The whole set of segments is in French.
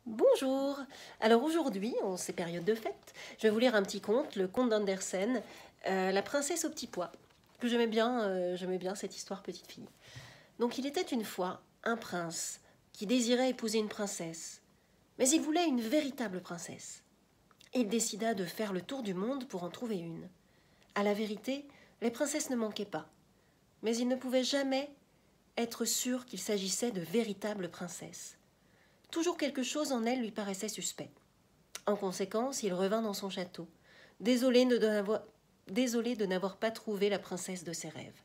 Bonjour. Alors aujourd'hui, en ces périodes de fête, je vais vous lire un petit conte, le conte d'Andersen, La princesse au petit pois, que j'aimais bien cette histoire petite fille. Donc il était une fois un prince qui désirait épouser une princesse, mais il voulait une véritable princesse. Il décida de faire le tour du monde pour en trouver une. À la vérité, les princesses ne manquaient pas, mais il ne pouvait jamais être sûr qu'il s'agissait de véritables princesses. Toujours quelque chose en elle lui paraissait suspect. En conséquence, il revint dans son château, désolé de n'avoir pas trouvé la princesse de ses rêves.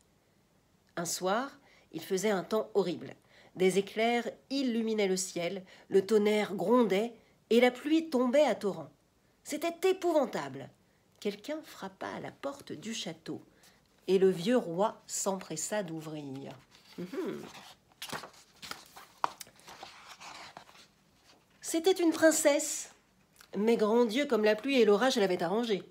Un soir, il faisait un temps horrible. Des éclairs illuminaient le ciel, le tonnerre grondait et la pluie tombait à torrents. C'était épouvantable. Quelqu'un frappa à la porte du château et le vieux roi s'empressa d'ouvrir. C'était une princesse, mais grand Dieu, comme la pluie et l'orage l'avaient arrangée.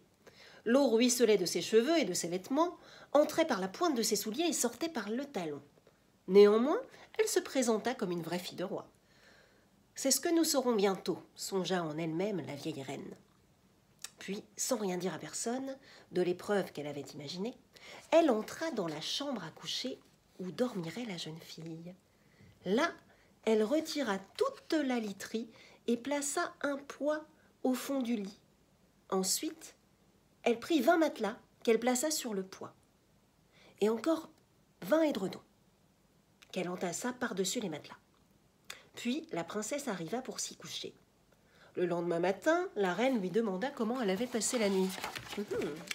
L'eau ruisselait de ses cheveux et de ses vêtements, entrait par la pointe de ses souliers et sortait par le talon. Néanmoins, elle se présenta comme une vraie fille de roi. C'est ce que nous saurons bientôt, songea en elle-même la vieille reine. Puis, sans rien dire à personne de l'épreuve qu'elle avait imaginée, elle entra dans la chambre à coucher où dormirait la jeune fille. Là, elle retira toute la literie et plaça un poids au fond du lit. Ensuite, elle prit 20 matelas qu'elle plaça sur le poids. Et encore 20 édredons qu'elle entassa par-dessus les matelas. Puis la princesse arriva pour s'y coucher. Le lendemain matin, la reine lui demanda comment elle avait passé la nuit.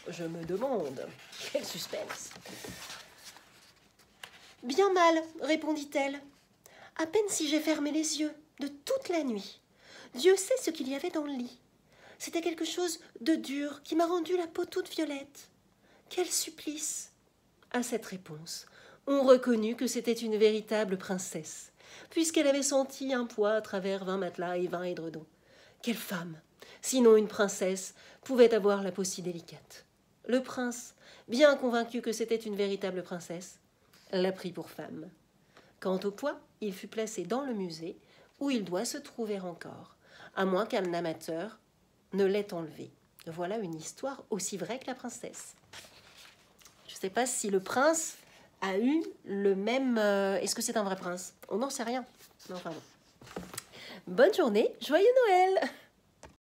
Je me demande. Quel suspense. Bien mal, répondit-elle. À peine si j'ai fermé les yeux de toute la nuit. Dieu sait ce qu'il y avait dans le lit. C'était quelque chose de dur qui m'a rendu la peau toute violette. Quel supplice! À cette réponse, on reconnut que c'était une véritable princesse, puisqu'elle avait senti un poids à travers 20 matelas et 20 édredons. Quelle femme, sinon une princesse, pouvait avoir la peau si délicate? Le prince, bien convaincu que c'était une véritable princesse, la prit pour femme. Quant au poids, il fut placé dans le musée, où il doit se trouver encore, à moins qu'un amateur ne l'ait enlevé. Voilà une histoire aussi vraie que la princesse. Je ne sais pas si le prince a eu le même... Est-ce que c'est un vrai prince? On n'en sait rien. Non, enfin bon. Bonne journée, joyeux Noël!